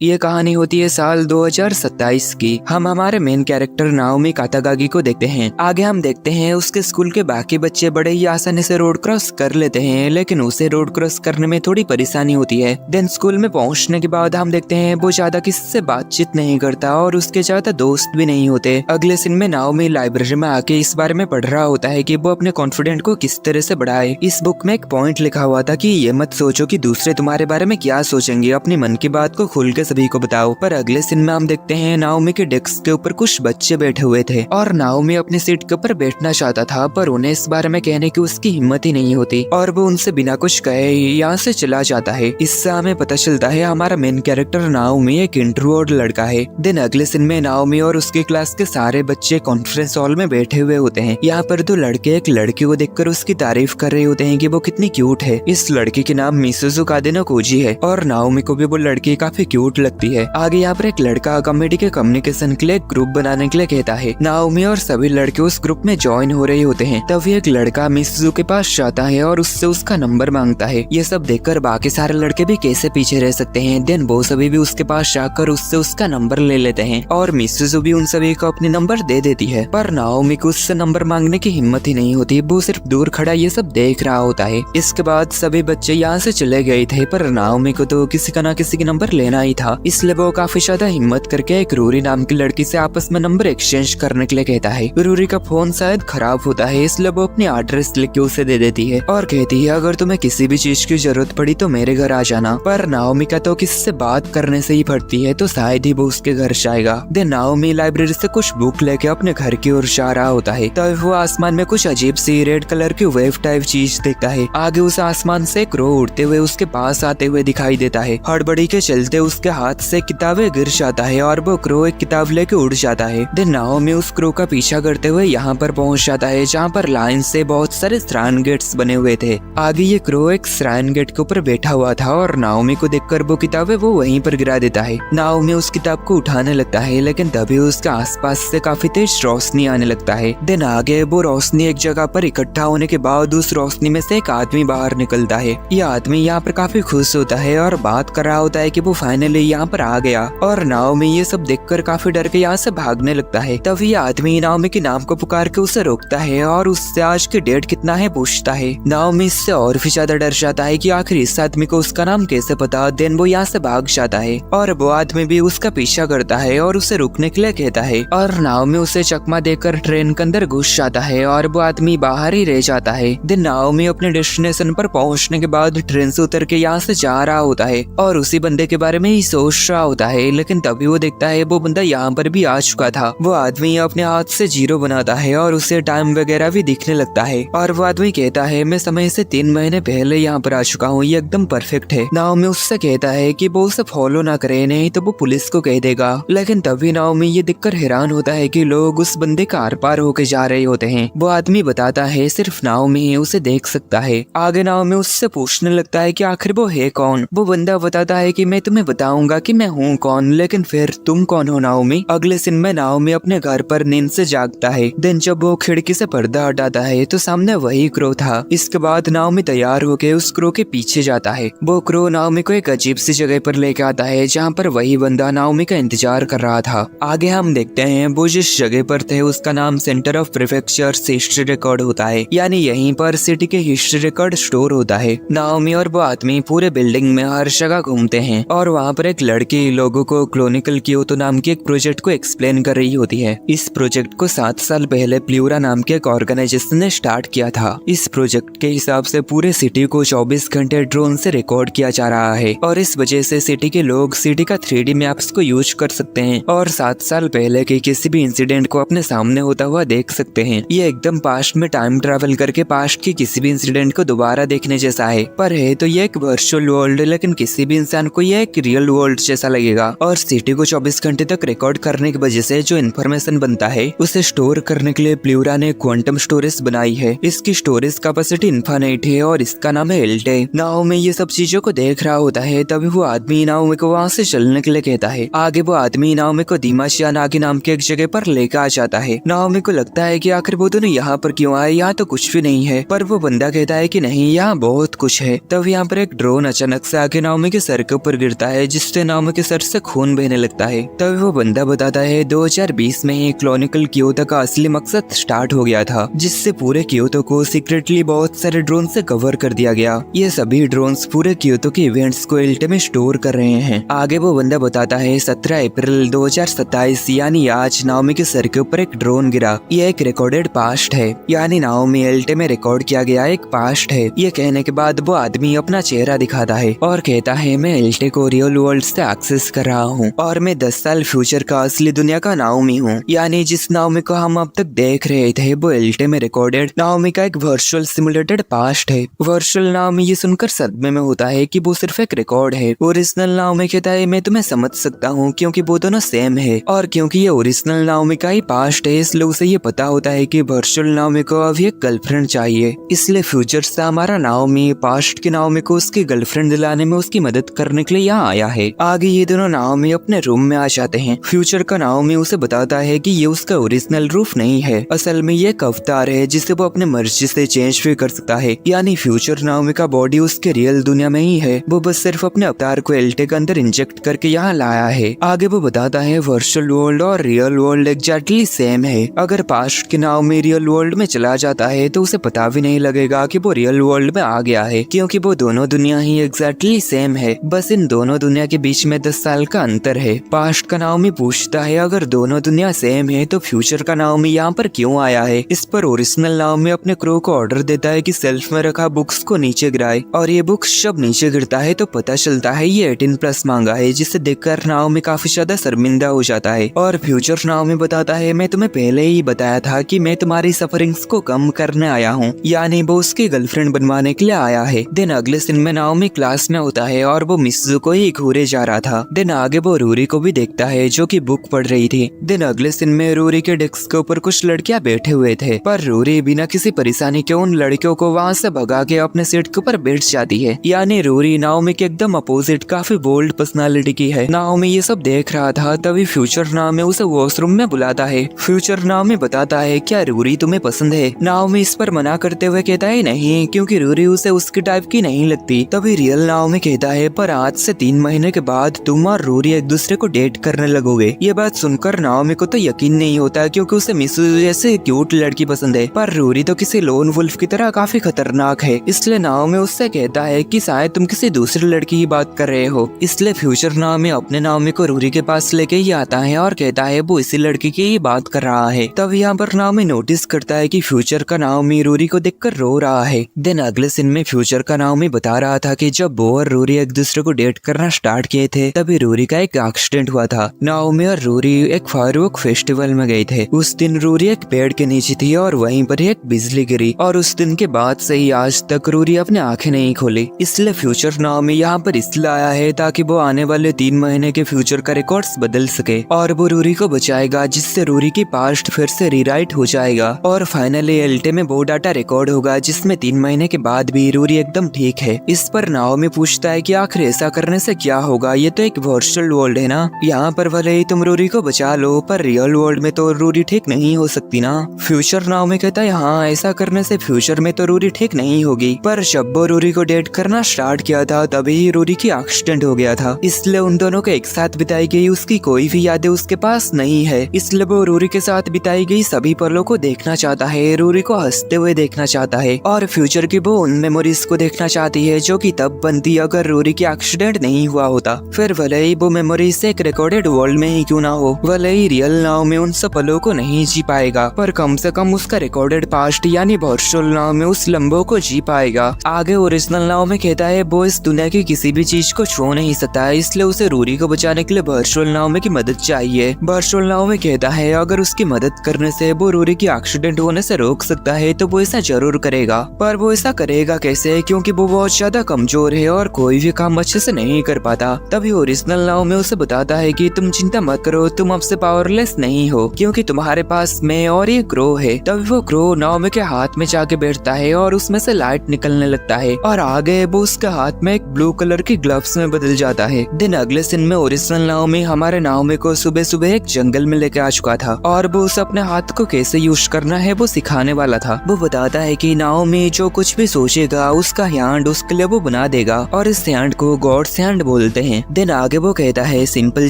ये कहानी होती है साल 2027 की। हम हमारे मेन कैरेक्टर नाओमी कातागागी को देखते हैं। आगे हम देखते हैं उसके स्कूल के बाकी बच्चे बड़े ही आसानी से रोड क्रॉस कर लेते हैं, लेकिन उसे रोड क्रॉस करने में थोड़ी परेशानी होती है। देन स्कूल में पहुंचने के बाद हम देखते हैं वो ज्यादा किसी से बातचीत नहीं करता और उसके ज्यादा दोस्त भी नहीं होते। अगले सीन में नाओमी लाइब्रेरी में आके इस बारे में पढ़ रहा होता है कि वो अपने कॉन्फिडेंट को किस तरह से बढ़ाए। इस बुक में एक पॉइंट लिखा हुआ था कि ये मत सोचो कि दूसरे तुम्हारे बारे में क्या सोचेंगे, अपनी मन की बात को खुल के सभी को बताओ। पर अगले सीन में हम देखते हैं नाओमी के डेस्क के ऊपर कुछ बच्चे बैठे हुए थे और नाओमी अपनी सीट के ऊपर बैठना चाहता था, पर उन्हें इस बारे में कहने की उसकी हिम्मत ही नहीं होती और वो उनसे बिना कुछ कहे यहाँ से चला जाता है। इससे हमें पता चलता है हमारा मेन कैरेक्टर नाओमी एक इंट्रोवर्ट लड़का है। देन अगले सीन में नाओमी और उसके क्लास के सारे बच्चे कॉन्फ्रेंस हॉल में बैठे हुए होते हैं। यहाँ पर दो लड़के एक लड़की को देखकर उसकी तारीफ कर रहे होते हैं कि वो कितनी क्यूट है। इस लड़की के नाम मिसुजु कादेनो कोजी है और नाओमी को भी वो लड़की काफी क्यूट लगती है। आगे यहाँ पर एक लड़का कॉमेडी के कम्युनिकेशन के लिए एक ग्रुप बनाने के लिए कहता है। नाओमी और सभी लड़के उस ग्रुप में ज्वाइन हो रहे होते हैं। तभी एक लड़का मिसुजु के पास जाता है और उससे उसका नंबर मांगता है। ये सब देखकर बाकी सारे लड़के भी कैसे पीछे रह सकते हैं। देन वो सभी भी उसके पास जाकर उससे उसका नंबर ले लेते हैं और मिसुजु भी उन सभी को अपने नंबर दे देती है। पर नाओमी को उससे नंबर मांगने की हिम्मत ही नहीं होती। वो सिर्फ दूर खड़ा ये सब देख रहा होता है। इसके बाद सभी बच्चे यहाँ से चले गए थे, पर नाओमी को तो किसी का ना किसी की नंबर लेना ही था। इसलिए वो काफी ज्यादा हिम्मत करके एक रूरी नाम की लड़की से आपस में नंबर एक्सचेंज करने के लिए कहता है। रूरी का फोन शायद खराब होता है, इसलिए वो अपनी एड्रेस लिख के उसे दे देती है और कहती है अगर तुम्हें किसी भी चीज की जरूरत पड़ी तो मेरे घर आ जाना। पर नाओमी का तो किससे बात करने से ही फटती है, तो शायद ही वो उसके घर जाएगा। देन नाओमी लाइब्रेरी से कुछ बुक लेके अपने घर की ओर जा रहा होता है। तब वो आसमान में कुछ अजीब सी रेड कलर की वेव टाइप चीज देखता है। आगे उस आसमान से क्रो उड़ते हुए उसके पास आते हुए दिखाई देता है। हड़बड़ी के चलते उसके हाथ से किताबें गिर जाता है और वो क्रो एक किताब लेके उड़ जाता है। देन नाओमी उस क्रो का पीछा करते हुए यहाँ पर पहुँच जाता है जहाँ पर लाइन से बहुत सारे श्राइन गेट्स बने हुए थे। आगे ये क्रो एक श्राइन गेट के ऊपर बैठा हुआ था और नाओमी को देखकर वो किताबें वो वहीं पर गिरा देता है। नाओमी उस किताब को उठाने लगता है, लेकिन तभी उसके आसपास से काफी तेज रोशनी आने लगता है। देन आगे वो रोशनी एक जगह पर इकट्ठा होने के बाद उस रोशनी में से एक आदमी बाहर निकलता है। ये आदमी यहाँ पर काफी खुश होता है और बात कर रहा होता है कि वो फाइनली यहाँ पर आ गया। और नाओमी ये सब देखकर काफी डर के यहाँ से भागने लगता है। तभी ये आदमी नाओमी के नाम को पुकार के उसे रोकता है और उससे आज की डेट कितना है पूछता है। नाओमी इससे और भी ज्यादा डर जाता है कि आखिर इस आदमी को उसका नाम कैसे पता। देन वो यहाँ से भाग जाता है और वो आदमी भी उसका पीछा करता है और उसे रुकने के लिए कहता है और नाओमी उसे चकमा देकर ट्रेन के अंदर घुस जाता है और वो आदमी बाहर ही रह जाता है। देन नाओमी अपने डेस्टिनेशन पर पहुंचने के बाद ट्रेन से उतर के यहाँ से जा रहा होता है और उसी बंदे के बारे में ही सोच रहा होता है, लेकिन तभी वो देखता है वो बंदा यहाँ पर भी आ चुका था। वो आदमी अपने हाथ से जीरो बनाता है और उसे टाइम वगैरह भी दिखने लगता है और वो आदमी कहता है मैं समय से 3 महीने पहले यहाँ पर आ चुका हूँ, ये एकदम परफेक्ट है। नाओमी उससे कहता है कि वो उसे फॉलो ना करे, नहीं तो वो पुलिस को कह देगा। लेकिन तभी नाओमी ये देखकर हैरान होता है कि लोग उस बंदे का आर पार होके जा रहे होते हैं। वो आदमी बताता है सिर्फ नाओमी ही उसे देख सकता है। आगे नाओमी उससे पूछने लगता है कि आखिर वो है कौन। वो बंदा बताता है कि मैं तुम्हें बताऊंगा कि मैं हूँ कौन, लेकिन फिर तुम कौन हो नाओमी। अगले दिन में नाओमी अपने घर पर नींद से जागता है। दिन जब वो खिड़की से पर्दा हटाता है तो सामने वही क्रो था। इसके बाद नाओमी तैयार होके उस क्रो के पीछे जाता है। वो क्रो नाओमी को एक अजीब सी जगह पर लेके आता है जहाँ पर वही बंदा नाओमी का इंतजार कर रहा था। आगे हम देखते हैं वो जिस जगह पर थे उसका नाम centre of prefecture history record होता है, यानी यहीं पर सिटी के हिस्ट्री रिकॉर्ड स्टोर होता है। नाओमी और वो आदमी पूरे बिल्डिंग में हर जगह घूमते हैं और वहाँ पर एक लड़की लोगों को क्लोनिकल क्योतो नाम के एक प्रोजेक्ट को एक्सप्लेन कर रही होती है। इस प्रोजेक्ट को 7 साल पहले प्ल्यूरा नाम के एक ऑर्गेनाइजेशन ने स्टार्ट किया था। इस प्रोजेक्ट के हिसाब से पूरे सिटी को 24 घंटे ड्रोन से रिकॉर्ड किया जा रहा है और इस वजह से सिटी के लोग सिटी का 3D मैप्स को यूज कर सकते हैं और 7 साल पहले के किसी भी इंसिडेंट को अपने सामने होता हुआ देख सकते हैं। ये एकदम पास्ट में टाइम ट्रैवल करके पास्ट की किसी भी इंसिडेंट को दोबारा देखने जैसा है। पर है तो ये एक वर्चुअल वर्ल्ड, लेकिन किसी भी इंसान को ये एक रियल वर्ल्ड जैसा लगेगा। और सिटी को 24 घंटे तक रिकॉर्ड करने की वजह से जो इन्फॉर्मेशन बनता है उसे स्टोर करने के लिए प्ल्यूरा ने क्वांटम स्टोरेज बनाई है। इसकी स्टोरेज कैपेसिटी इनफाइनाइट है और इसका नाम है एल्टे। नाओमी ये सब चीजों को देख रहा होता है। तभी वो आदमी नाओमी को वहाँ से चलने के लिए कहता है। आगे वो आदमी नाओमी को दीमाशिया नागी नाम के एक जगह पर लेकर आ जाता है। नाओमी को लगता है कि आखिर वो दोनों यहाँ पर क्यों आए, यहाँ तो कुछ भी नहीं है। पर वो बंदा कहता है कि नहीं, यहाँ बहुत कुछ है। तब यहाँ पर एक ड्रोन अचानक से आके नाओमी के सर के ऊपर गिरता है, जिससे पहुंचते नाओमी के सर से खून बहने लगता है। तभी वो बंदा बताता है 2020 में ही क्लोनिकल क्योतो का असली मकसद स्टार्ट हो गया था, जिससे पूरे क्योतो को सीक्रेटली बहुत सारे ड्रोन से कवर कर दिया गया। ये सभी ड्रोन्स पूरे क्योतो के इवेंट्स को एल्टे में स्टोर कर रहे हैं। आगे वो बंदा बताता है 17 अप्रैल 2027 यानी आज नाओमी के सर के ऊपर एक ड्रोन गिरा। ये एक रिकॉर्डेड पास्ट है, यानी नाओमी एल्टे में रिकॉर्ड किया गया एक पास्ट है। ये कहने के बाद वो आदमी अपना चेहरा दिखाता है और कहता है मैं एल्टे को रियल वर्ल्ड से एक्सेस कर रहा हूँ और मैं 10 साल फ्यूचर का असली दुनिया का नाओमी हूँ। यानी जिस नाओमी को हम अब तक देख रहे थे वो एल्टे में रिकॉर्डेड नाओमी का एक वर्चुअल सिमुलेटेड पास्ट है। वर्चुअल नाओमी ये सुनकर सदमे में होता है कि वो सिर्फ एक रिकॉर्ड है। ओरिजिनल नाओमी कहता है मैं तुम्हें समझ सकता हूँ क्योंकि वो दोनों सेम है, और क्योंकि ये ओरिजिनल नाओमी का ही पास्ट है इसलिए उसे ये पता होता है कि वर्चुअल नाओमी को अभी एक गर्लफ्रेंड चाहिए। इसलिए फ्यूचर से हमारा नाओमी पास्ट के नाओमी को उसकी गर्लफ्रेंड दिलाने में उसकी मदद करने के लिए यहाँ आया है। आगे ये दोनों नाओमी अपने रूम में आ जाते हैं। फ्यूचर का नाओमी उसे बताता है कि ये उसका ओरिजिनल रूप नहीं है, असल में ये एक अवतार है जिसे वो अपने मर्जी से चेंज भी कर सकता है। यानी फ्यूचर नाओमी का बॉडी उसके रियल दुनिया में ही है, वो बस सिर्फ अपने अवतार को एल्टे के अंदर इंजेक्ट करके यहाँ लाया है। आगे वो बताता है वर्चुअल वर्ल्ड और रियल वर्ल्ड एग्जैक्टली सेम है। अगर पास्ट के नाओमी रियल वर्ल्ड में चला जाता है तो उसे पता भी नहीं लगेगा कि वो रियल वर्ल्ड में आ गया है, क्योंकि वो दोनों दुनिया ही एग्जैक्टली सेम है, बस इन दोनों दुनिया के बीच में 10 साल का अंतर है। पास्ट का नाओमी पूछता है अगर दोनों दुनिया सेम है तो फ्यूचर का नाओमी यहाँ पर क्यों आया है। इस पर ओरिजिनल नाओमी अपने क्रू को ऑर्डर देता है कि सेल्फ में रखा बुक्स को नीचे गिराए, और ये बुक्स जब नीचे गिरता है तो पता चलता है ये 18+ मांगा है, जिसे देखकर नाओमी काफी ज्यादा शर्मिंदा हो जाता है। और फ्यूचर नाओमी बताता है मैं तुम्हें पहले ही बताया था कि मैं तुम्हारी सफरिंग्स को कम करने आया हूँ, यानी वो उसकी गर्लफ्रेंड बनवाने के लिए आया है। दिन अगले दिन में नाओमी क्लास में होता है और वो मिसू को ही घूरे जा रहा था। दिन आगे वो रूरी को भी देखता है जो कि बुक पढ़ रही थी। दिन अगले दिन में रूरी के डेस्क के ऊपर कुछ लड़कियां बैठे हुए थे, पर रूरी बिना किसी परेशानी के उन लड़कियों को वहाँ से भगा के अपने सीट के ऊपर बैठ जाती है। यानी रूरी नाओमी के एकदम अपोजिट काफी बोल्ड पर्सनालिटी की है। नाओमी ये सब देख रहा था, तभी फ्यूचर नाओमी उसे वॉशरूम में बुलाता है। फ्यूचर नाओमी बताता है क्या रूरी तुम्हें पसंद है। नाओमी इस पर मना करते हुए कहता है नहीं, क्योंकि रूरी उसे उसकी टाइप की नहीं लगती। तभी रियल नाओमी कहता है पर आज से 3 महीने के बाद तुम और रूरी एक दूसरे को डेट करने लगोगे। ये बात सुनकर नाओमी को तो यकीन नहीं होता, क्योंकि उसे मिसू जैसे क्यूट लड़की पसंद है, पर रूरी तो किसी लोन वुल्फ की तरह काफी खतरनाक है। इसलिए नाओमी उससे कहता है कि शायद तुम किसी दूसरी लड़की की बात कर रहे हो। इसलिए फ्यूचर नाओमी अपने नाओमी को रूरी के पास लेके ही आता है और कहता है वो इसी लड़की की ही बात कर रहा है। तब यहाँ पर नाओमी नोटिस करता है कि फ्यूचर का नाओमी रूरी को देखकर रो रहा है। दिन अगले दिन में फ्यूचर का नाओमी बता रहा था कि जब वो और रूरी एक दूसरे को डेट करना स्टार्ट किए थे तभी रूरी का एक एक्सीडेंट हुआ था। नाओमी और रूरी एक फायरवर्क फेस्टिवल में गए थे। उस दिन रूरी एक पेड़ के नीचे थी और वहीं पर एक बिजली गिरी, और उस दिन के बाद से ही आज तक रूरी अपने आंखें नहीं खोली। इसलिए फ्यूचर नाओमी यहाँ पर इसलिए आया है ताकि वो आने वाले 3 महीने के फ्यूचर का रिकॉर्ड्स बदल सके और वो रूरी को बचाएगा, जिससे रूरी की पास्ट फिर से रीराइट हो जाएगा और फाइनली एल्टे में वो डाटा रिकॉर्ड होगा जिसमें 3 महीने के बाद भी रूरी एकदम ठीक है। इस पर नाओमी पूछता है कि आखिर ऐसा करने से क्या होगा, ये तो एक वर्चुअल वर्ल्ड है ना, यहाँ पर भले ही तुम रूरी को बचा लो पर रियल वर्ल्ड में तो रूरी ठीक नहीं हो सकती ना। फ्यूचर नाओमी कहता है हाँ ऐसा करने से फ्यूचर में तो रूरी ठीक नहीं होगी, पर जब वो रूरी को डेट करना स्टार्ट किया था तभी रूरी की एक्सीडेंट हो गया था, इसलिए उन दोनों को एक साथ बिताई गई उसकी कोई भी यादें उसके पास नहीं है। इसलिए वो रूरी के साथ बिताई गई सभी पलों को देखना चाहता है, रूरी को हंसते हुए देखना चाहता है और फ्यूचर की वो उन मेमोरीज को देखना चाहती है जो कि तब बनती अगर रूरी की एक्सीडेंट नहीं हुआ होता। फिर भले ही वो मेमोरीज एक रिकॉर्डेड वर्ल्ड में ही क्यों ना हो, भले ही रियल नाओमी उन सब पलों को नहीं जी पाएगा, पर कम से कम उसका रिकॉर्डेड पास्ट यानी वर्चुअल नाओमी उस लम्बों को जी पाएगा। आगे ओरिजिनल नाओमी कहता है वो इस दुनिया की किसी भी चीज को छू नहीं सकता, इसलिए उसे रूरी को बचाने के लिए वर्चुअल नाओमी की मदद चाहिए। वर्चुअल नाओमी कहता है अगर उसकी मदद करने से वो रूरी की एक्सीडेंट होने से रोक सकता है तो वो ऐसा जरूर करेगा, पर वो ऐसा करेगा कैसे, क्योंकि वो बहुत ज्यादा कमजोर है और कोई भी काम अच्छे से नहीं कर पाता। तभी ओरिजिनल नाओमी उसे बताता है कि तुम चिंता मत करो, तुम अब से पावरलेस नहीं हो, क्योंकि तुम्हारे पास मैं और ये क्रो है। तभी वो क्रो नाओमी के हाथ में जाके बैठता है और उसमें से लाइट निकलने लगता है और आगे वो उसके हाथ में एक ब्लू कलर की ग्लव्स में बदल जाता है। दिन अगले दिन में ओरिजिनल नाओमी हमारे नाओमी को सुबह सुबह एक जंगल में लेके आ चुका था और वो उसे अपने हाथ को कैसे यूज करना है वो सिखाने वाला था। वो बताता है कि नाओमी जो कुछ भी सोचेगा उसका हैंड उसके लिए वो बना देगा और इस हैंड को गॉड्स हैंड बोलते बोलते हैं। देन आगे वो कहता है सिंपल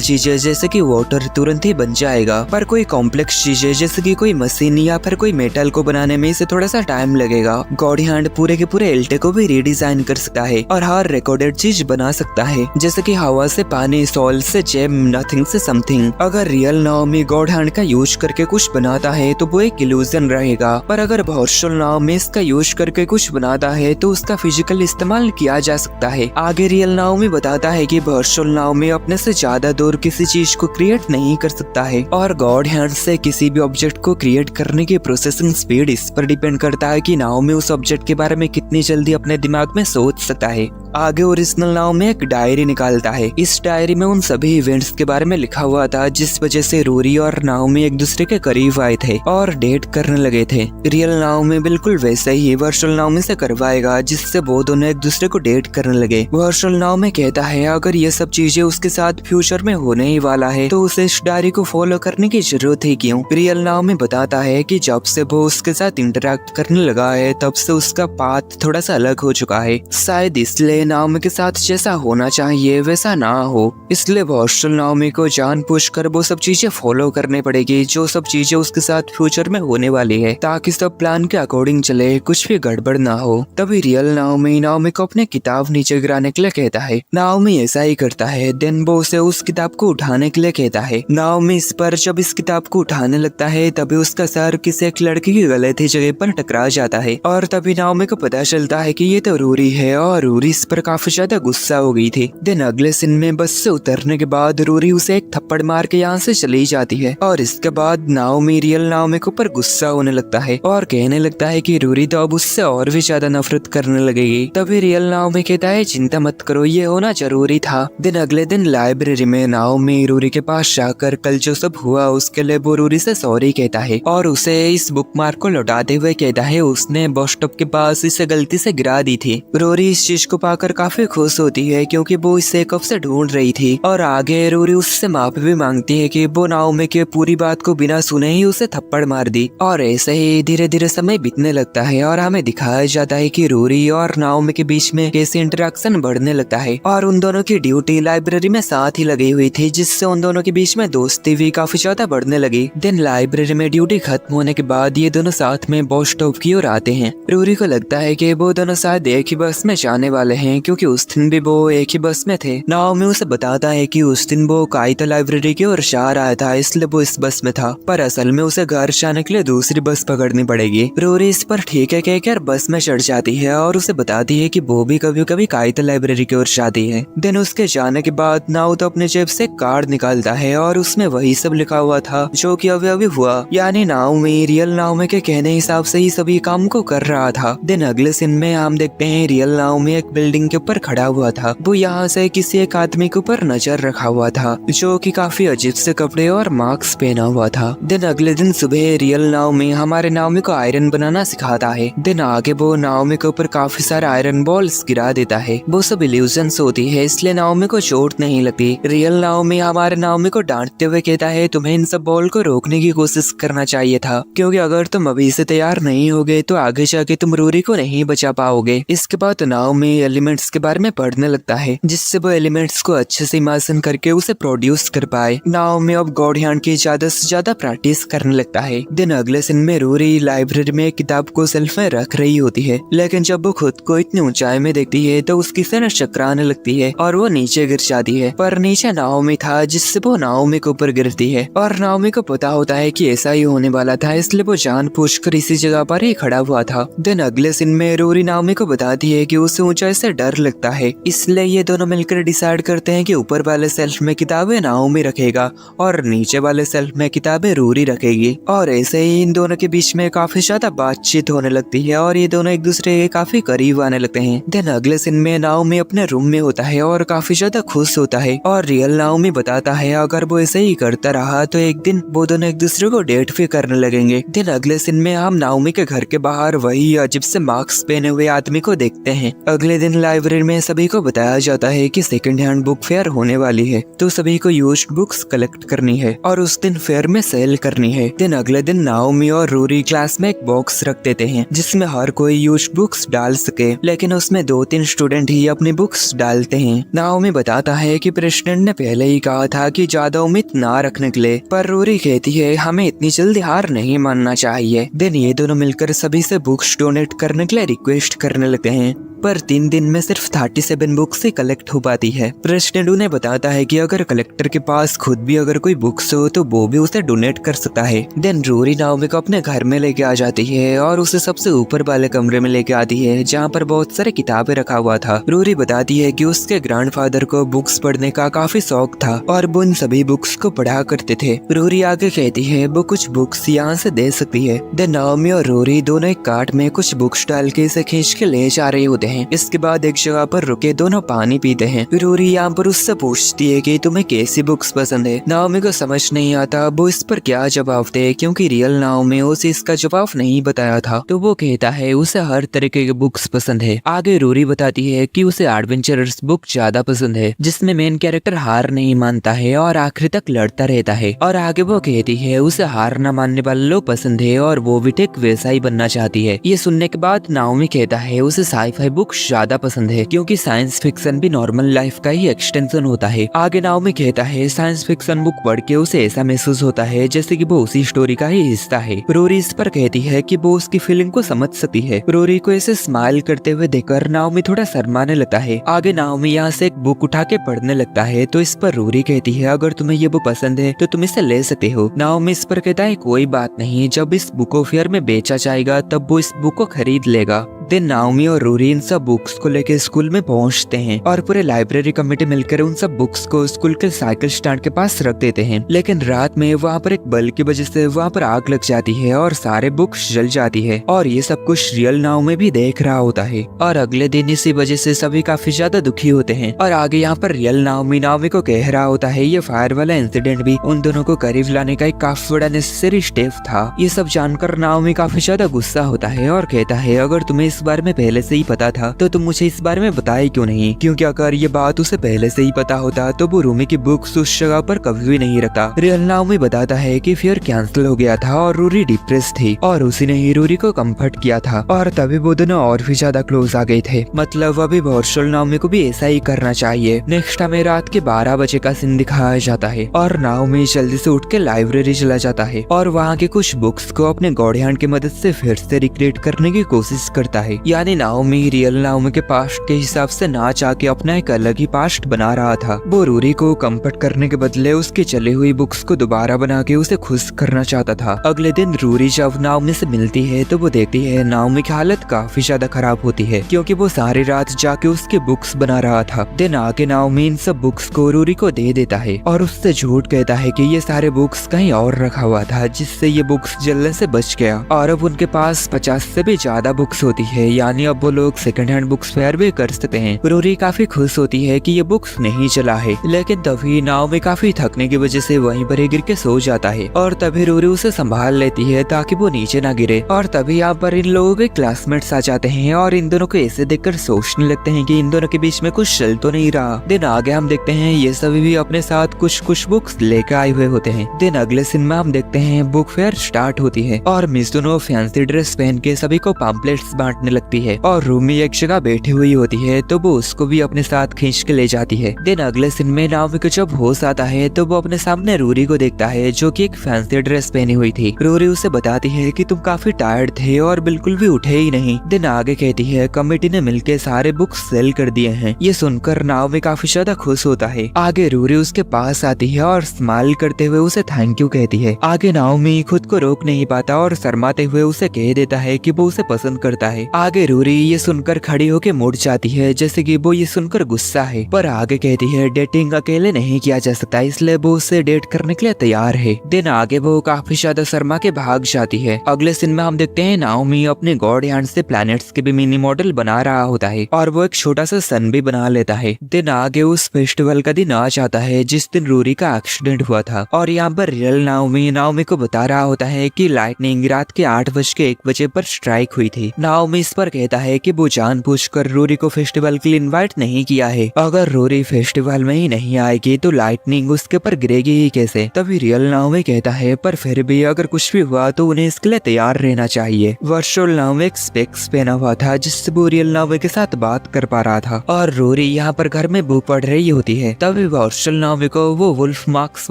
चीजें जैसे कि वाटर तुरंत ही बन जाएगा, पर कोई कॉम्प्लेक्स चीजें जैसे कि कोई मशीन या फिर कोई मेटल को बनाने में इसे थोड़ा सा टाइम लगेगा। गॉड हैंड पूरे के पूरे एल्टे को भी रीडिजाइन कर सकता है और हर रिकॉर्डेड चीज बना सकता है, जैसे कि हवा से पानी, सॉल से जेम, नथिंग से समथिंग। अगर रियल नाओमी गॉड हैंड का यूज करके कुछ बनाता है तो वो एक इल्यूजन रहेगा, पर अगर वर्चुअल नाओमी इसका यूज करके कुछ बनाता है तो उसका फिजिकल इस्तेमाल किया जा सकता है। आगे रियल नाओमी बताता है कि वर्चुअल नाओमी अपने से ज्यादा दूर किसी चीज को क्रिएट नहीं कर सकता है और गॉड हैंड से किसी भी ऑब्जेक्ट को क्रिएट करने की प्रोसेसिंग स्पीड इस पर डिपेंड करता है कि नाओमी उस ऑब्जेक्ट के बारे में कितनी जल्दी अपने दिमाग में सोच सकता है। आगे ओरिजिनल नाओमी एक डायरी निकालता है। इस डायरी में उन सभी इवेंट्स के बारे में लिखा हुआ था जिस वजह से रूरी और नाओमी एक दूसरे के करीब आए थे और डेट करने लगे थे। रियल नाओमी बिल्कुल वैसे ही वर्चुअल नाओमी से करवाएगा जिससे वो दोनों एक दूसरे को डेट करने लगे। वर्चुअल नाओमी कहता है अगर ये सब चीजें उसके साथ फ्यूचर में होने ही वाला है तो उसे इस डायरी को फॉलो करने की जरूरत ही क्यों। रियल नाओमी बताता है कि जब से वो उसके साथ इंटरेक्ट करने लगा है तब से उसका पाथ थोड़ा सा अलग हो चुका है, शायद इसलिए नाओमी के साथ जैसा होना चाहिए वैसा ना हो, इसलिए वर्चुअल नाओमी को जानबूझकर वो सब चीजें फॉलो करनी पड़ेगी जो सब चीजें उसके साथ फ्यूचर में होने वाली है, ताकि सब प्लान के अकॉर्डिंग चले, कुछ भी गड़बड़ ना हो। तभी रियल नाओमी को अपने किताब नीचे गिराने के लिए कहता है। नाओमी ऐसा ही करता है। देन वो उसे उस किताब को उठाने के लिए कहता है। नाओमी इस पर जब इस किताब को उठाने लगता है तभी उसका सर किसी एक लड़की की गलती जगह पर टकरा जाता है और तभी नाओमी को पता चलता है कि ये तो रूरी है और रूरी इस पर काफी ज्यादा गुस्सा हो गई थी। देन अगले सीन में बस से उतरने के बाद रूरी उसे एक थप्पड़ मार के यहाँ से चली जाती है और इसके बाद नाओमी रियल नाओमी के ऊपर गुस्सा होने लगता है और कहने लगता है कि रूरी तो अब उससे और भी ज्यादा नफरत करने लगेगी। तभी रियल नाओमी कहता है चिंता मत करो, ये होना जरूरी था। दिन अगले दिन लाइब्रेरी में नाओमी रूरी के पास जाकर कल जो सब हुआ उसके लिए वो रूरी से सॉरी कहता है और उसे इस बुकमार्क को लौटाते हुए कहता है उसने बस स्टॉप के पास इसे गलती से गिरा दी थी। रूरी इस चीज को पाकर काफी खुश होती है क्योंकि वो इसे कब से ढूंढ रही थी और आगे रूरी उससे माफी भी मांगती है कि वो नाओमी की पूरी बात को बिना सुने ही उसे थप्पड़ मार दी। और ऐसे ही धीरे धीरे समय बीतने लगता है और हमें दिखाया जाता है कि रूरी और नाओमी के बीच में कैसे इंटरेक्शन बढ़ने लगता है और उन दोनों की ड्यूटी लाइब्रेरी में साथ ही लगी हुई थी जिससे उन दोनों के बीच में दोस्ती भी काफी ज्यादा बढ़ने लगी। दिन लाइब्रेरी में ड्यूटी खत्म होने के बाद ये दोनों साथ में बस स्टॉप की ओर आते हैं। रूरी को लगता है कि वो दोनों शायद एक ही बस में जाने वाले हैं क्योंकि उस दिन भी वो एक ही बस में थे। नाओमी उसे बताता है कि उस दिन वो काइतो लाइब्रेरी की ओर जा रहा था इसलिए वो इस बस में था, पर असल में उसे घर जाने के लिए दूसरी बस पकड़नी पड़ेगी। रूरी इस पर ठीक है कहकर बस में चढ़ जाती है और उसे बताती है कि वो भी कभी कभी काइतो लाइब्रेरी की ओर जाती है। दिन उसके जाने के बाद नाओतो अपने जेब से कार्ड निकालता है और उसमें वही सब लिखा हुआ था जो कि अभी हुआ, यानी नाओमी रियल नाओमी के कहने हिसाब से ही सभी काम को कर रहा था। दिन अगले सीन में हम देखते हैं रियल नाओमी एक बिल्डिंग के ऊपर खड़ा हुआ था। वो यहाँ से किसी एक आदमी के ऊपर नजर रखा हुआ था जो कि काफी अजीब से कपड़े और मास्क पहना हुआ था। दिन अगले दिन सुबह रियल नाओमी हमारे नाओमी को आयरन बनाना सिखाता है। दिन आगे वो नाओमी के ऊपर काफी सारे आयरन बॉल्स गिरा देता है। वो सब इल्यूजन्स होती है इसलिए नाओमी को चोट नहीं लगती। रियल नाओमी हमारे नाओमी को डांटते हुए कहता है तुम्हें इन सब बॉल को रोकने की कोशिश करना चाहिए था क्योंकि अगर तुम अभी से तैयार नहीं होगे तो आगे जाके तुम रूरी को नहीं बचा पाओगे। इसके बाद नाओमी एलिमेंट्स के बारे में पढ़ने लगता है जिससे वो एलिमेंट्स को अच्छे से इमेजिन करके उसे प्रोड्यूस कर पाए। नाओमी अब गॉड हैंड की ज्यादा से ज्यादा प्रैक्टिस करने लगता है। दिन अगले दिन में रूरी लाइब्रेरी में किताब को सेल्फ में रख रही होती है, लेकिन जब वो खुद को इतनी ऊंचाई में देखती है तो उसकी सर चकराने लगती है और वो नीचे गिर जाती है, पर नीचे नाओमी था जिससे वो नाओमी के ऊपर गिरती है और नाओमी को पता होता है कि ऐसा ही होने वाला था इसलिए वो जानबूझकर इसी जगह पर ही खड़ा हुआ था। दिन अगले दिन में रूरी नाओमी को बताती है कि उसे ऊंचाई से डर लगता है, इसलिए ये दोनों मिलकर डिसाइड करते हैं कि ऊपर वाले सेल्फ में किताबें नाओमी रखेगा और नीचे वाले सेल्फ में किताबें रूरी रखेगी। और ऐसे ही इन दोनों के बीच में काफी ज्यादा बातचीत होने लगती है और ये दोनों एक दूसरे के काफी करीब आने लगते हैं। दिन अगले दिन में नाओमी अपने रूम में होता है और काफी ज्यादा खुश होता है और रियल नाओमी बताता है अगर वो ऐसे ही करता रहा तो एक दिन वो दोनों एक दूसरे को डेट भी करने लगेंगे। दिन अगले दिन में हम नाओमी के घर के बाहर वही अजीब से मास्क पहने हुए आदमी को देखते हैं। अगले दिन लाइब्रेरी में सभी को बताया जाता है कि सेकंड हैंड बुक फेयर होने वाली है तो सभी को यूज्ड बुक्स कलेक्ट करनी है और उस दिन फेयर में सेल करनी है। दिन अगले दिन नाओमी और रूरी क्लास में एक बॉक्स रख देते हैं जिसमें हर कोई यूज्ड बुक्स डाल सके, लेकिन उसमें 2-3 स्टूडेंट ही अपनी बुक्स डालते हैं। नाओमी बताता है कि प्रेसिडेंट ने पहले ही कहा था कि ज्यादा उम्मीद ना रखने के लिए, पर रूरी कहती है हमें इतनी जल्दी हार नहीं मानना चाहिए। देन ये दोनों मिलकर सभी से बुक्स डोनेट करने के लिए रिक्वेस्ट करने लगते हैं, पर 3 दिन में सिर्फ 37 बुक्स ही कलेक्ट हो पाती है। प्रेसिडेंट उन्हें बताता है कि अगर कलेक्टर के पास खुद भी अगर कोई बुक्स हो तो वो भी उसे डोनेट कर सकता है। देन रूरी नाओमी को अपने घर में लेके आ जाती है और उसे सबसे ऊपर वाले कमरे में लेके आती है जहाँ पर बहुत सारे किताबें रखा हुआ था। रूरी बताती है कि उसके ग्रैंडफादर को बुक्स पढ़ने का काफी शौक था और वो उन सभी बुक्स को पढ़ा करते थे। रूरी आगे कहती है वो कुछ बुक्स यहाँ से दे सकती है। देन नाओमी और रूरी दोनों एक कार्ट में कुछ बुक्स डाल के इसे खींच के ले जा रहे होते हैं। इसके बाद एक जगह पर रुके दोनों पानी पीते हैं। रूरी यहाँ पर उससे पूछती है कि तुम्हें कैसी बुक्स पसंद है। नाओमी को समझ नहीं आता वो इस पर क्या जवाब दे, क्योंकि रियल नाओमी उसे इसका जवाब नहीं बताया था। तो वो कहता है उसे हर तरीके के बुक्स पसंद है। आगे रूरी बताती है कि उसे एडवेंचरस बुक ज्यादा पसंद है जिसमें मेन कैरेक्टर हार नहीं मानता है और आखिर तक लड़ता रहता है। और आगे वो कहती है उसे हार न मानने वाले लोग पसंद है और वो भी ठीक वैसा ही बनना चाहती है। ये सुनने के बाद नाओमी कहता है उसे साइफाई बुक ज्यादा पसंद है, क्योंकि साइंस फिक्शन भी नॉर्मल लाइफ का ही एक्सटेंशन होता है। आगे नाओमी कहता है साइंस फिक्शन बुक पढ़ के उसे ऐसा महसूस होता है जैसे कि वो उसी स्टोरी का ही हिस्सा है। रोरी इस पर कहती है कि वो उसकी फीलिंग को समझ सकती है। रोरी को ऐसे स्माइल करते हुए देखकर नाओमी थोड़ा शर्माने लगता है। आगे नाओमी यहाँ से एक बुक उठा के पढ़ने लगता है, तो इस पर रोरी कहती है अगर तुम्हें ये बुक पसंद है तो तुम इसे ले सकते हो। नाओमी इस पर कहता है कोई बात नहीं, जब इस बुक फेयर में बेचा जाएगा तब वो इस बुक को खरीद लेगा। देन नाओमी और रूरी इन सब बुक्स को लेकर स्कूल में पहुंचते हैं और पूरे लाइब्रेरी कमेटी मिलकर उन सब बुक्स को स्कूल के साइकिल स्टैंड के पास रख देते हैं। लेकिन रात में वहाँ पर एक बल्ब की वजह से वहाँ पर आग लग जाती है और सारे बुक्स जल जाती है और ये सब कुछ रियल नाओमी भी देख रहा होता है। और अगले दिन इसी वजह से सभी काफी ज्यादा दुखी होते हैं। और आगे यहाँ पर रियल नाओमी को कह रहा होता है ये फायर वाला इंसिडेंट भी उन दोनों को करीब लाने का एक काफी बड़ा नेसेसरी स्टेप था। ये सब जानकर नाओमी काफी ज्यादा गुस्सा होता है और कहता है अगर तुम्हें इस बारे में पहले से ही पता था तो तुम मुझे इस बारे में बताए क्यों नहीं, क्योंकि अगर ये बात उसे पहले से ही पता होता तो वो रूमी की बुक्स उस जगह पर कभी भी नहीं रखता। रियल नाओमी बताता है कि फेयर कैंसिल हो गया था और रूरी डिप्रेस थी और उसी ने ही रूरी को कंफर्ट किया था और तभी वो दोनों और भी ज्यादा क्लोज आ गए थे। मतलब अभी वर्चुअल नाओमी को भी ऐसा ही करना चाहिए। नेक्स्ट हमें रात के 12 बजे का सीन दिखाया जाता है और नाओमी जल्दी से उठ के लाइब्रेरी चला जाता है और वहाँ के कुछ बुक्स को अपने गॉड हैंड की मदद से फिर से रिक्रिएट करने की कोशिश करता है। यानी नाओमी रियल नाओमी के पास्ट के हिसाब से ना चाह के अपना एक अलग ही पास्ट बना रहा था। वो रूरी को कंफर्ट करने के बदले उसकी चली हुई बुक्स को दोबारा बना के उसे खुश करना चाहता था। अगले दिन रूरी जब नाओमी से मिलती है तो वो देखती है नाओमी की हालत काफी ज्यादा खराब होती है, क्योंकि वो सारी रात जाके उसके बुक्स बना रहा था। दिन आके नाओमी इन सब बुक्स को रूरी को दे देता है और उससे झूठ कहता है कि ये सारे बुक्स कहीं और रखा हुआ था, जिससे ये बुक्स जलने से बच गया। और अब उनके पास 50 से भी ज्यादा बुक्स होती है, यानी अब वो लोग सेकंड हैंड बुक्स फेयर भी कर सकते हैं। रूरी काफी खुश होती है कि ये बुक्स नहीं चला है, लेकिन तभी नाओमी काफी थकने की वजह से वहीं पर ही गिर के सो जाता है और तभी रूरी उसे संभाल लेती है ताकि वो नीचे ना गिरे। और तभी यहाँ पर इन लोगों के क्लासमेट्स आ जाते हैं और इन दोनों को ऐसे देखकर सोचने लगते हैं कि इन दोनों के बीच में कुछ चल तो नहीं रहा। दिन आगे हम देखते हैं ये सभी भी अपने साथ कुछ बुक्स लेकर आए हुए होते हैं। दिन अगले सीन में हम देखते हैं बुक फेयर स्टार्ट होती है और मिस दोनों फैंसी ड्रेस पहन के सभी को पैम्पलेट्स बांटने लगती है और रूमी एक जगह बैठी हुई होती है तो वो उसको भी अपने साथ खींच के ले जाती है। दिन अगले सीन में नाओमी को जब होश आता है तो वो अपने सामने रूरी को देखता है जो कि एक फैंसी ड्रेस पहनी हुई थी। रूरी उसे बताती है कि तुम काफी टायर्ड थे और बिल्कुल भी उठे ही नहीं। दिन आगे कहती है कमेटी ने मिलकर सारे बुक्स सेल कर दिए हैं। ये सुनकर नाओमी काफी ज्यादा खुश होता है। आगे रूरी उसके पास आती है और स्माइल करते हुए उसे थैंक यू कहती है। आगे नाओमी खुद को रोक नहीं पाता और शर्माते हुए उसे कह देता है कि वो उसे पसंद करता है। आगे रूरी ये सुनकर खड़ी होकर मुड़ जाती है जैसे कि वो ये सुनकर गुस्सा है, पर आगे कहती है डेटिंग अकेले नहीं किया जा सकता, इसलिए वो उससे डेट करने के लिए तैयार है। दिन आगे वो काफी ज्यादा शर्मा के भाग जाती है। अगले सीन में हम देखते हैं नाओमी अपने गॉड हैंड से प्लैनेट्स के भी मिनी मॉडल बना रहा होता है और वो एक छोटा सा सन भी बना लेता है। दिन आगे उस फेस्टिवल का दिन आ जाता है जिस दिन रूरी का एक्सीडेंट हुआ था और यहाँ पर रियल नाओमी को बता रहा होता है कि लाइटनिंग रात के 8:01 पर स्ट्राइक हुई थी। नाओमी इस पर कहता है कि वो जानबूझकर रूरी को फेस्टिवल के लिए इनवाइट नहीं किया है। अगर रूरी फेस्टिवल में ही नहीं आएगी तो लाइटनिंग उसके ऊपर गिरेगी ही कैसे। तभी रियल नाओमी कहता है पर फिर भी अगर कुछ भी हुआ तो उन्हें इसके लिए तैयार रहना चाहिए। वर्चुअल नाओमी एक स्पेक्स पहना हुआ था जिससे वो रियल नाओमी के साथ बात कर पा रहा था और रूरी यहाँ पर घर में बू पड़ रही होती है। तभी वर्चुअल नाओमी को वो वुल्फ मार्क्स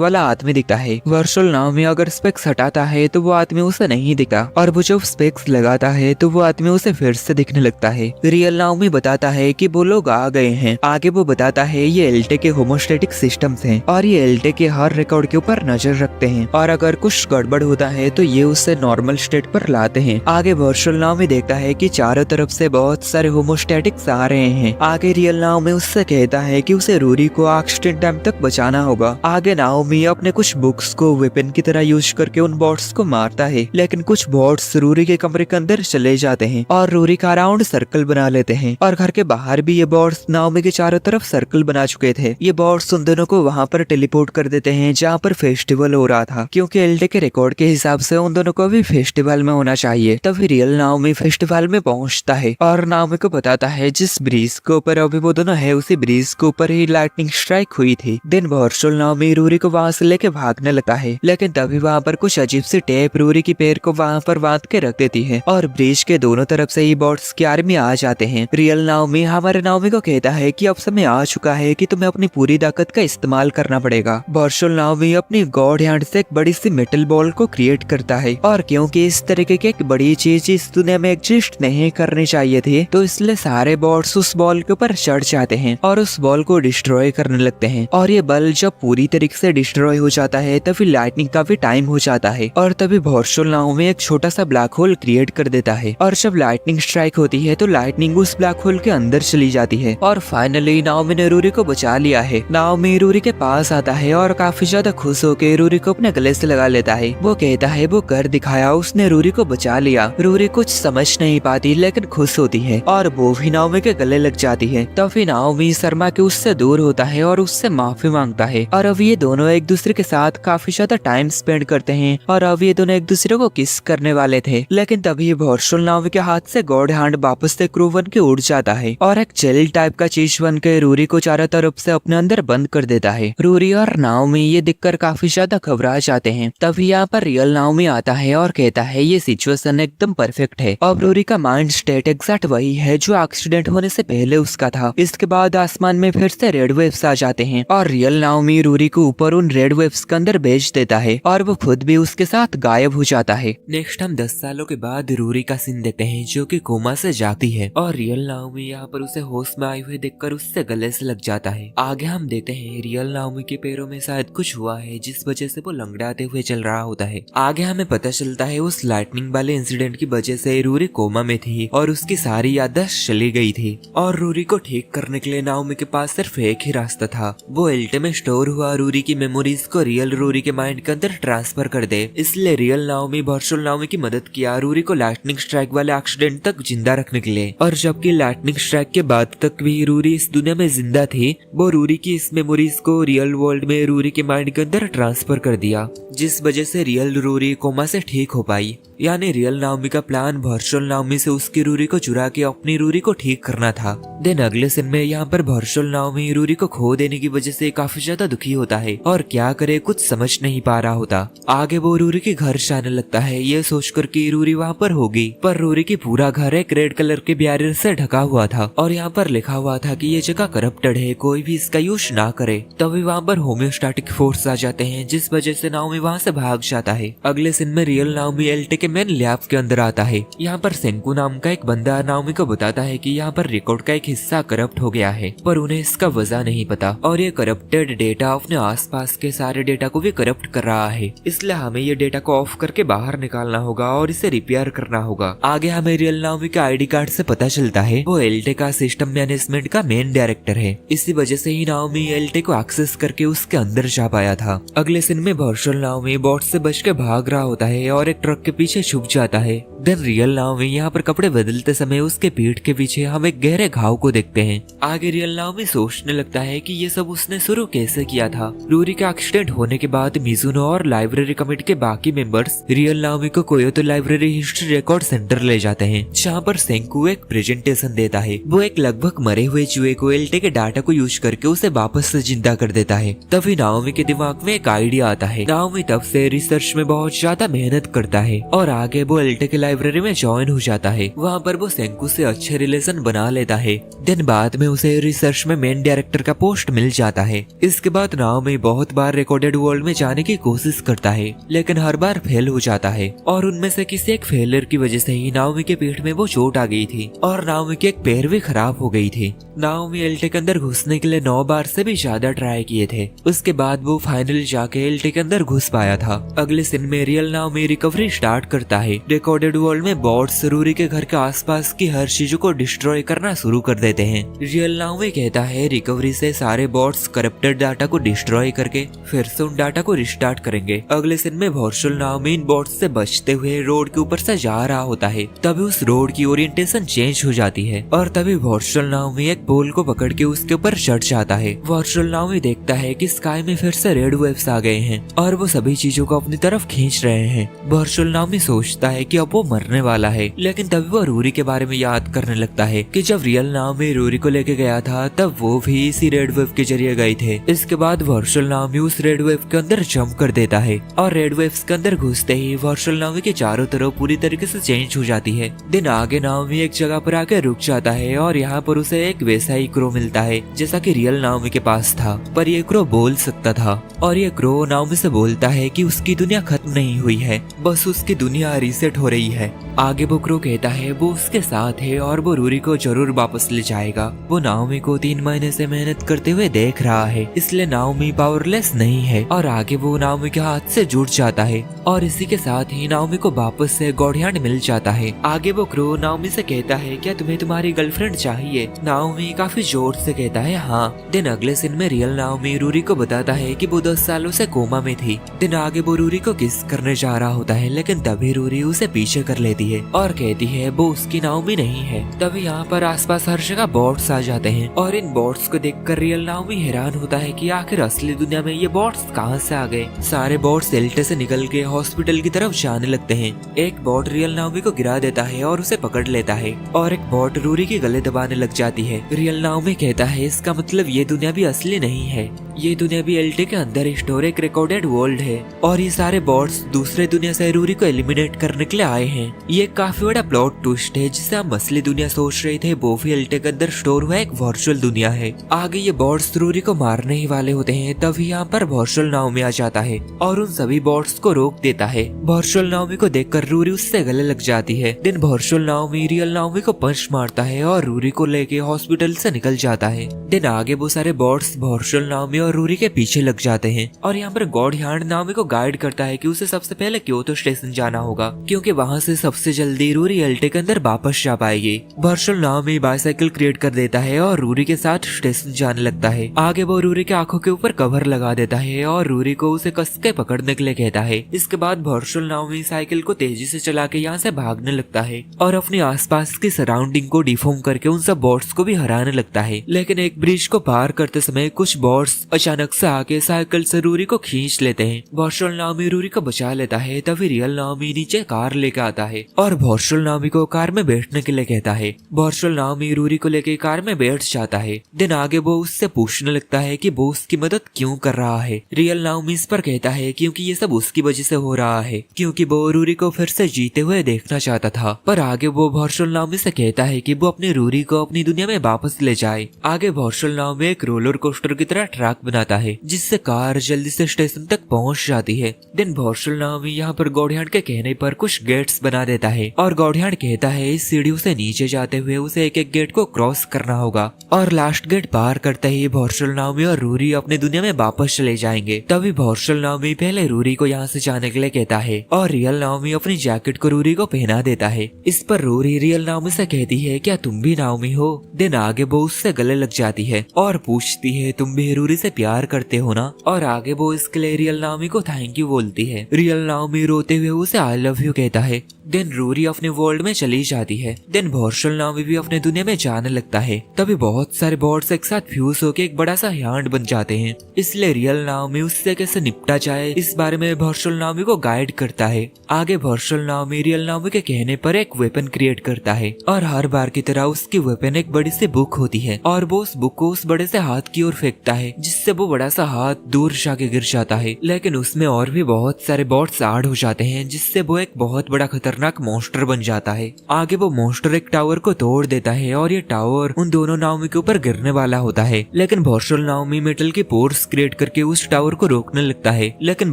वाला आदमी दिखता है। वर्चुअल नाओमी अगर स्पेक्स हटाता है तो वो आदमी उसे नहीं दिखता और वो जब स्पेक्स लगाता है तो वो आदमी उसे फिर से दिखने लगता है। रियल नाओमी बताता है कि वो लोग आ गए हैं। आगे वो बताता है ये एल्टे के होमोस्टेटिक सिस्टम्स हैं और ये एल्टे के हर रिकॉर्ड के ऊपर नजर रखते हैं और अगर कुछ गड़बड़ होता है तो ये उसे नॉर्मल स्टेट पर लाते हैं। आगे वर्चुअल नाओमी देखता है कि चारों तरफ से बहुत सारे होमोस्टेटिक्स आ रहे हैं। आगे रियल नाओमी उससे कहता है कि उसे रूरी को ऑक्सीजन टाइम तक बचाना होगा। आगे नाओमी अपने कुछ बुक्स को वेपन की तरह यूज करके उन बॉट्स को मारता है, लेकिन कुछ बॉट्स रूरी के कमरे के अंदर चले जाते हैं और रूरी का राउंड सर्कल बना लेते हैं और घर के बाहर भी ये बॉट्स नाओमी के चारों तरफ सर्कल बना चुके थे। ये बॉट्स उन दोनों को वहाँ पर टेलीपोर्ट कर देते हैं जहाँ पर फेस्टिवल हो रहा था, क्योंकि एल्टे के रिकॉर्ड के हिसाब से उन दोनों को भी फेस्टिवल में होना चाहिए। तभी रियल नाओमी फेस्टिवल में पहुँचता है और नाओमी को बताता है जिस ब्रिज के ऊपर अभी वो दोनों है उसी ब्रिज के ऊपर ही लाइटनिंग स्ट्राइक हुई थी। दिन वर्चुअल नाओमी रूरी को वहाँ से लेके भागने लगता है, लेकिन तभी वहाँ पर कुछ अजीब सी टेप रूरी की पैर को वहाँ पर बांध के रख देती है और ब्रिज के दोनों तरफ से ही बॉट्स की आर्मी आ जाते हैं। रियल नाओमी हमारे नाओमी को कहता है कि अब समय आ चुका है कि तुम्हें अपनी पूरी ताकत का इस्तेमाल करना पड़ेगा। वर्चुअल नाओमी अपनी गॉड हैंड से एक बड़ी सी मेटल बॉल को क्रिएट करता है और क्योंकि इस तरीके की एक बड़ी चीज इस दुनिया में एग्जिस्ट नहीं करनी चाहिए थी तो इसलिए सारे बॉट्स उस बॉल के ऊपर चढ़ जाते हैं और उस बॉल को डिस्ट्रॉय करने लगते हैं। और ये बल जब पूरी तरीके से डिस्ट्रॉय हो जाता है तभी लाइटनिंग का भी टाइम हो जाता है और तभी वर्चुअल नाओमी एक छोटा सा ब्लैक होल क्रिएट कर देता है और जब लाइटनिंग स्ट्राइक होती है तो लाइटनिंग उस ब्लैक होल के अंदर चली जाती है और फाइनली नाओमी ने रूरी को बचा लिया है। नाओमी रूरी के पास आता है और काफी ज्यादा खुश होकर रूरी को अपने गले से लगा लेता है। वो कहता है वो कर दिखाया, उसने रूरी को बचा लिया। रूरी कुछ समझ नहीं पाती लेकिन खुश होती है और वो भी नाओमी के गले लग जाती है। तभी नाओमी शर्मा के उससे दूर होता है और उससे माफी मांगता है और अब ये दोनों एक दूसरे के साथ काफी ज्यादा टाइम स्पेंड करते हैं और अब ये दोनों एक दूसरे को किस करने वाले थे, लेकिन तभी वर्चुअल नाओमी के हाथ से गॉड हैंड वापस से क्रू बन के उड़ जाता है और एक जेल टाइप का चीज बन के रूरी को चारों तरफ से अपने अंदर बंद कर देता है। रूरी और नाओमी ये दिखकर काफी ज्यादा घबरा जाते हैं। तभी यहाँ पर रियल नाओमी आता है और कहता है ये सिचुएशन एकदम परफेक्ट है। अब रूरी का माइंड स्टेट एग्जैक्ट वही है जो एक्सीडेंट होने से पहले उसका था। इसके बाद आसमान में फिर से रेड वेव्स आ जाते हैं और रियल नाओमी रूरी को ऊपर उन रेड वेव्स के अंदर भेज देता है और वो खुद भी उसके साथ गायब हो जाता है। नेक्स्ट हम 10 सालों के बाद रूरी का सीन देखते हैं जो कि कोमा से जाती है और रियल नाओमी यहाँ पर उसे होश में आए हुए देखकर उससे गले से लग जाता है। आगे हम देखते हैं रियल नाओमी के पैरों में शायद कुछ हुआ है जिस वजह से वो लंगड़ाते हुए चल रहा होता है। आगे हमें पता चलता है उस लाइटनिंग वाले इंसिडेंट की वजह से रूरी कोमा में थी और उसकी सारी याददाश्त चली गई थी और रूरी को ठीक करने के लिए नाओमी के पास सिर्फ एक ही रास्ता था, वो एल्टे में स्टोर हुआ रूरी की मेमोरीज को रियल रूरी के माइंड के अंदर ट्रांसफर कर दे। इसलिए रियल नाओमी वर्चुअल नाओमी की मदद किया रूरी को लाइटनिंग स्ट्राइक वाले एक्सीडेंट तक जिंदा रखने के लिए। और जबकि लाइटनिंग स्ट्राइक के बाद तक भी रूरी इस दुनिया में जिंदा थी, वो रूरी की इस मेमोरीज को रियल वर्ल्ड में रूरी के माइंड के अंदर ट्रांसफर कर दिया, जिस वजह से रियल रूरी कोमा से ठीक हो पाई। यानी रियल नाओमी का प्लान वर्चुअल नाओमी से उसकी रूरी को चुरा के अपनी रूरी को ठीक करना था। देन अगले सीन में यहाँ पर वर्चुअल नाओमी रूरी को खो देने की वजह से काफी ज्यादा दुखी होता है और क्या करे कुछ समझ नहीं पा रहा होता। आगे वो रूरी के घर जाने लगता है ये सोचकर कि रूरी वहाँ पर होगी, पर रूरी की पूरा घर एक रेड कलर के बैरियर से ढका हुआ था और यहाँ पर लिखा हुआ था कि ये जगह करप्टेड है, कोई भी इसका यूज ना करे। तभी वहाँ पर होम्योस्टैटिक फोर्स आ जाते हैं जिस वजह से नाओमी वहाँ से भाग जाता है। अगले सीन में रियल नाओमी एल्टे के मेन लैब के अंदर आता है। यहाँ पर सेंकू नाम का एक बंदा नाओमी को बताता है कि यहाँ पर रिकॉर्ड का एक हिस्सा करप्ट हो गया है, पर उन्हें इसका वजह नहीं पता और ये करप्टेड डेटा अपने आसपास के सारे डेटा को भी करप्ट कर रहा है। इसलिए हमें ये डेटा को ऑफ करके बाहर निकालना होगा और इसे रिपेयर करना होगा। आगे हमें रियल नाओमी के आईडी कार्ड से पता चलता है वो एल्टे का सिस्टम मैनेजमेंट का मेन डायरेक्टर है। इसी वजह से ही नाओमी एल्टे को एक्सेस करके उसके अंदर जा पाया था। अगले सीन में वर्चुअल नाओमी बॉट से बच के भाग रहा होता है और एक ट्रक के पीछे छुप जाता है। देन रियल नाओमी यहाँ पर कपड़े बदलते समय उसके पीठ के पीछे हम एक गहरे घाव को देखते हैं। आगे रियल नाओमी सोचने लगता है कि ये सब उसने शुरू कैसे किया था। रूरी का एक्सीडेंट होने के बाद मिजुनो और लाइब्रेरी कमेटी के बाकी मेंबर्स रियल नाओमी को कोयोतो लाइब्रेरी हिस्ट्री रिकॉर्ड सेंटर ले जाते हैं हैं जहाँ पर सेंकू एक प्रेजेंटेशन देता है। वो एक लगभग मरे हुए चूहे को एल्टे के डाटा को यूज करके उसे वापस से जिंदा कर देता है। तभी नाओमी के दिमाग में एक आइडिया आता है। नाओमी तब से रिसर्च में बहुत ज्यादा मेहनत करता है और आगे वो एल्टे के लाइब्रेरी में ज्वाइन हो जाता है। वहाँ पर वो सेंकू से अच्छे रिलेशन बना लेता है। दिन बाद में उसे रिसर्च में मेन डायरेक्टर का पोस्ट मिल जाता है। इसके बाद नाओमी बहुत बार रिकॉर्डेड वर्ल्ड में जाने की कोशिश करता है, लेकिन हर बार फेल हो जाता है और उनमें से किसी एक फेलियर की वजह से ही नाओमी के पीठ में वो चोट आ गई थी और नाओमी की एक पैर भी खराब हो गई थी। नाओमी एल्टे के अंदर घुसने के लिए 9 बार से भी ज्यादा ट्राई किए थे। उसके बाद वो फाइनली जाके एल्टे के अंदर घुस पाया था। अगले सीन में रियल नाओमी रिकवरी स्टार्ट करता है। रिकॉर्डेड वर्ल्ड में बॉट्स रूरी के घर के आसपास की हर चीजों को डिस्ट्रॉय करना शुरू कर देते हैं। रियल नाओमी कहता है रिकवरी से सारे बॉट्स करप्टेड डाटा को डिस्ट्रॉय करके फिर से उन डाटा को रिस्टार्ट करेंगे। अगले सीन में वर्चुअल नाओमी इन बॉट्स से बचते हुए रोड के ऊपर से जा रहा होता है। तभी उस रोड की ओरिएंटेशन चेंज हो जाती है और तभी वर्चुअल नाओमी एक पोल को पकड़ के उसके ऊपर चढ़ जाता है। वर्चुअल नाओमी देखता है कि स्काई में फिर से रेड वेव्स आ गए हैं और वो सभी चीजों को अपनी तरफ खींच रहे हैं। वर्चुअल नाओमी सोचता है कि अब वो मरने वाला है, लेकिन तभी वो रूरी के बारे में याद करने लगता है कि जब रियल नाओमी रूरी को लेके गया था तब वो भी इसी रेड वेव के जरिए गए थे। इसके बाद वर्चुअल नाओमी उस रेड वेव के अंदर जंप कर देता है और रेड वेव्स के अंदर घुसते ही वर्चुअल नाओमी के चारों तरफ पूरी तरीके से चेंज हो जाती है। दिन आगे नाओमी एक जगह पर आके रुक जाता है और यहाँ पर उसे एक वैसा ही क्रो मिलता है जैसा कि रियल नाओमी के पास था, पर ये क्रो बोल सकता था और ये क्रो नाओमी से बोलता है कि उसकी दुनिया खत्म नहीं हुई है, बस उसकी दुनिया रीसेट हो रही है। आगे वो क्रो कहता है वो उसके साथ है और वो रूरी को जरूर वापस ले जाएगा। वो नाओमी को 3 महीने से मेहनत करते हुए देख रहा है, इसलिए नाओमी पावरलेस नहीं है और आगे वो नाओमी के हाथ से जुड़ जाता है और इसी के साथ ही नाओमी को वापस से गॉड हैंड मिल जाता है। आगे वो क्रो नाओमी से कहता है क्या तुम्हें तुम्हारी गर्लफ्रेंड चाहिए? नाओमी काफी जोर से कहता है हाँ। दिन अगले सीन में रियल नाओमी रूरी को बताता है कि वो 10 सालों से कोमा में थी। दिन आगे वो रूरी को किस करने जा रहा होता है, लेकिन तभी रूरी उसे पीछे कर लेती है और कहती है वो उसकी नाओमी नहीं है। तभी यहाँ पर आसपास हर जगह बॉट्स आ जाते हैं और इन बॉट्स को देखकर रियल नाओमी हैरान होता है कि आखिर असली दुनिया में ये बॉट्स कहाँ से आ गए। सारे बॉट्स एल्टे से निकल के हॉस्पिटल की तरफ जाने लगते हैं। एक बॉट रियल नाओमी को गिरा देता है और उसे पकड़ लेता है और एक बॉट रूरी के गले दबाने लग जाती है। रियल नाओमी कहता है इसका मतलब ये दुनिया भी असली नहीं है, ये दुनिया भी एल्टे के अंदर स्टोर एक रिकॉर्डेड वर्ल्ड है और ये सारे बॉट्स दूसरे दुनिया से रूरी को एलिमिनेट करने के लिए आए हैं। ये काफी बड़ा प्लॉट ट्विस्ट है जिसे हम असली दुनिया सोच रहे थे, वो भी एल्टे के अंदर स्टोर हुआ एक वर्चुअल दुनिया है। आगे ये बॉट्स रूरी को मारने ही वाले होते हैं, तभी यहाँ पर वर्चुअल नाओमी आ जाता है और उन सभी बॉट्स को रोक देता है। वर्चुअल नाओमी को देखकर रूरी उससे गले लग जाती है। दिन वर्चुअल नाओमी रियल नाओमी को पंच मारता है और रूरी को लेके हॉस्पिटल से निकल जाता है। दिन आगे वो सारे बॉट्स वर्चुअल नाओमी और रूरी के पीछे लग जाते हैं और यहाँ पर गॉड हैंड नाओमी को गाइड करता है कि उसे सबसे पहले क्योतो स्टेशन जाना होगा, क्योंकि वहाँ से सबसे जल्दी रूरी एल्टे के अंदर वापस जा पाएगी। वर्चुअल नाओमी बाइसाइकिल क्रिएट कर देता है और रूरी के साथ स्टेशन जाने लगता है। आगे वो रूरी के आंखों के ऊपर कवर लगा देता है और रूरी को उसे कस के पकड़ने के लिए कहता है। इसके बाद वर्चुअल नाओमी साइकिल को तेजी से चला के यहाँ से भागने लगता है और अपने आसपास की सराउंडिंग को डिफॉर्म करके उन सब बॉट्स को भी हराने लगता है। लेकिन एक ब्रिज को पार करते समय कुछ बॉट्स अचानक से आके साइकिल से रूरी को खींच लेते हैं। वर्चुअल नाओमी रूरी को बचा लेता है। तभी रियल नाओमी नीचे कार लेके आता है और वर्चुअल नाओमी को कार में बैठने के लिए कहता है। वर्चुअल नाओमी रूरी को लेके कार में बैठ जाता है। दिन आगे वो उससे पूछने लगता है कि वो उसकी मदद क्यों कर रहा है। रियल नाओमी इस पर कहता है क्योंकि ये सब उसकी वजह से हो रहा है, क्योंकि वो रूरी को फिर से जीते हुए देखना चाहता था। पर आगे वो वर्चुअल नाओमी से कहता है कि वो अपनी रूरी को अपनी दुनिया में वापस ले जाए। आगे वर्चुअल नाओमी एक रोलर कोस्टर की तरह ट्रैक बनाता है जिससे कार जल्दी से स्टेशन तक पहुंच जाती है। दिन वर्चुअल नाओमी यहाँ पर गॉडहैंड के कहने पर कुछ गेट्स बना देता है और गॉडहैंड कहता है इस सीढ़ियों से नीचे जाते हुए उसे एक एक गेट को क्रॉस करना होगा और लास्ट गेट पार करते ही वर्चुअल नाओमी और रूरी अपनी दुनिया में वापस चले जाएंगे। तभी वर्चुअल नाओमी पहले रूरी को यहाँ से जाने के लिए कहता है और रियल नाओमी अपनी जैकेट को रूरी को पहना देता है। इस पर रूरी रियल नाओमी से कहती है क्या तुम भी नाओमी हो? दिन आगे वो उससे गले लग जाती है और पूछती है तुम भी रूरी से प्यार करते हो ना। और आगे वो इसके लिए रियल नाओमी को थैंक यू बोलती है। रियल नाओमी रोते हुए उसे आई लव यू कहता है। देन रूरी अपने वर्ल्ड में चली जाती है। देन भॉर्शल नाओमी भी अपने दुनिया में जाने लगता है। तभी बहुत सारे बॉर्ड्स एक साथ फ्यूज होकर एक बड़ा सा ह्यांड बन जाते हैं। इसलिए रियल नाओमी उससे कैसे निपटा जाए इस बारे में भॉर्शल नाओमी को गाइड करता है। आगे भॉर्शल नाओमी रियल नाओमी के कहने पर एक वेपन क्रिएट करता है और हर बार की तरह उसकी वेपन एक बड़ी सी बुक होती है और वो उस बुक को उस बड़े से हाथ की ओर फेंकता है, जिससे वो बड़ा सा हाथ दूर जाके गिर जाता है। लेकिन उसमें और भी बहुत सारे बॉट्स ऐड हो जाते हैं, जिससे वो एक बहुत बड़ा खतरनाक मॉन्स्टर बन जाता है। आगे वो मॉन्स्टर एक टावर को तोड़ देता है और ये टावर उन दोनों नाओमी के ऊपर गिरने वाला होता है। लेकिन भॉर्शल नाओमी मेटल के पोर्स क्रिएट करके उस टावर को रोकने लगता है, लेकिन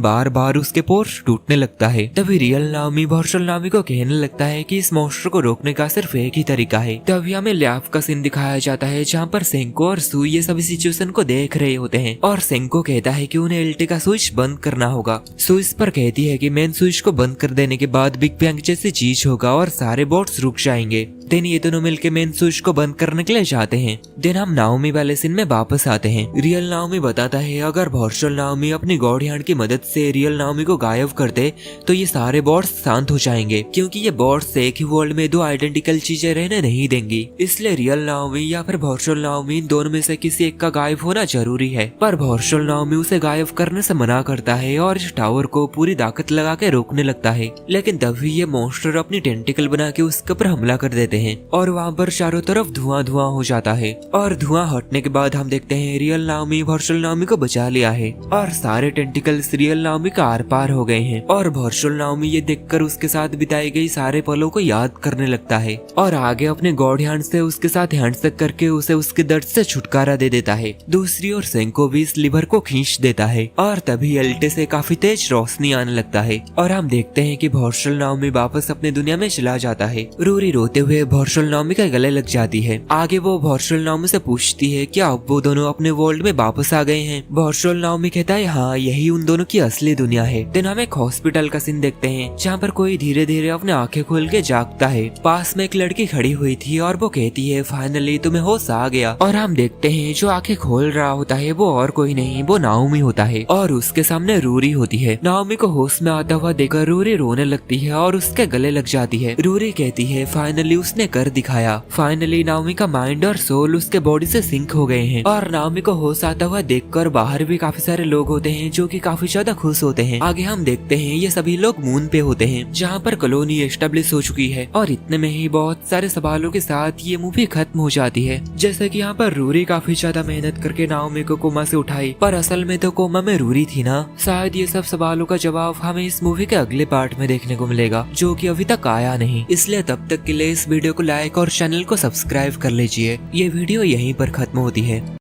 बार बार उसके पोर्स टूटने लगता है। तभी रियल नाओमी भॉर्शल नाओमी को कहने लगता है कि इस मॉन्स्टर को रोकने का सिर्फ एक ही तरीका है। तभी हमें लैब का सीन दिखाया जाता है जहाँ पर सेंको और सुई ये सभी सिचुएशन को देख रहे होते हैं और सेंको कहता है कि उन्हें एलटी का स्विच बंद करना होगा। सुई इस पर कहती है कि मेन स्विच को बंद कर देने के बाद बिग बैंग जैसी चीज होगा और सारे बॉट्स रुक जाएंगे। देन ये दोनों मिलकर मेन स्विच को बंद करने के लिए जाते हैं। देन हम नाओमी वाले सीन में वापस आते हैं। रियल नाओमी बताता है अगर भॉर्शल नाओमी अपनी गॉड हैंड की मदद से रियल नाओमी को गायब कर दे तो ये सारे बॉट्स शांत हो जाएंगे, क्योंकि ये बॉट्स एक ही वर्ल्ड में दो आइडेंटिकल चीजें रहने नहीं देंगी। इसलिए रियल नाओमी या फिर भॉर्शल नाओमी इन दोनों में से किसी एक का गायब होना जरूरी है। पर भॉर्शल नाओमी उसे गायब करने से मना करता है और इस टावर को पूरी ताकत लगा के रोकने लगता है। लेकिन तभी ये मॉन्स्टर अपनी टेंटिकल बना के उसके ऊपर हमला कर देते हैं और वहाँ पर चारों तरफ धुआं धुआं हो जाता है। और धुआं हटने के बाद हम देखते हैं रियल नाओमी भॉर्शल नाओमी को बचा लिया है और सारे टेंटिकल्स रियल नाओमी का आर पार हो गए हैं। और भॉर्शल नाओमी ये देखकर उसके साथ बिताई गई सारे पलों को याद करने लगता है और आगे अपने गॉड हैंड से उसके साथ हैंडशेक करके उसे उसके दर्द से छुटकारा दे देता है। दूसरी ओर सेंको भी इस लिवर को खींच देता है और तभी एल्टे से काफी तेज रोशनी आने लगता है और हम देखते हैं कि भॉर्शल नाओमी वापस अपने दुनिया में चला जाता है। रूरी रोते हुए भॉर्शल नाओमी के गले लग जाती है। आगे वो भॉर्शल नाओमी से पूछती है क्या अब वो दोनों अपने वर्ल्ड में वापस आ गए हैं। भॉर्शल नाओमी कहता है हाँ, यही उन दोनों की असली दुनिया है। देन हम एक हॉस्पिटल का सीन देखते हैं जहाँ पर कोई धीरे धीरे अपने आंखें खोल के जागता है। पास में एक लड़की खड़ी हुई थी और वो कहती है फाइनली तुम्हें होश आ गया। और हम देखते हैं जो आंखें खोल रहा होता है वो और कोई नहीं, वो नाओमी होता है और उसके सामने रूरी होती है। नाओमी को होश में आता हुआ देखकर रूरी रोने लगती है और उसके गले लग जाती है। रूरी कहती है फाइनली उसने कर दिखाया। फाइनली नाओमी का माइंड और सोल उसके बॉडी से सिंक हो गए हैं। और नाओमी को होश आता हुआ देखकर बाहर भी काफी सारे लोग होते हैं जो कि काफी ज्यादा खुश होते हैं। आगे हम देखते हैं ये सभी लोग मून पे होते हैं जहाँ पर कॉलोनी एस्टेब्लिश हो चुकी है और इतने में ही बहुत सारे सवालों के साथ ये मूवी खत्म हो जाती है। जैसे कि यहाँ पर रूरी काफी ज्यादा मेहनत करके नाओमी को कोमा से उठाई, पर असल में तो कोमा में रूरी थी ना। शायद ये सब सवालों का जवाब हमें इस मूवी के अगले पार्ट में देखने को मिलेगा जो कि अभी तक आया नहीं। इसलिए तब तक के लिए इस वीडियो को लाइक और चैनल को सब्सक्राइब कर लीजिए। ये वीडियो यहीं पर खत्म होती है।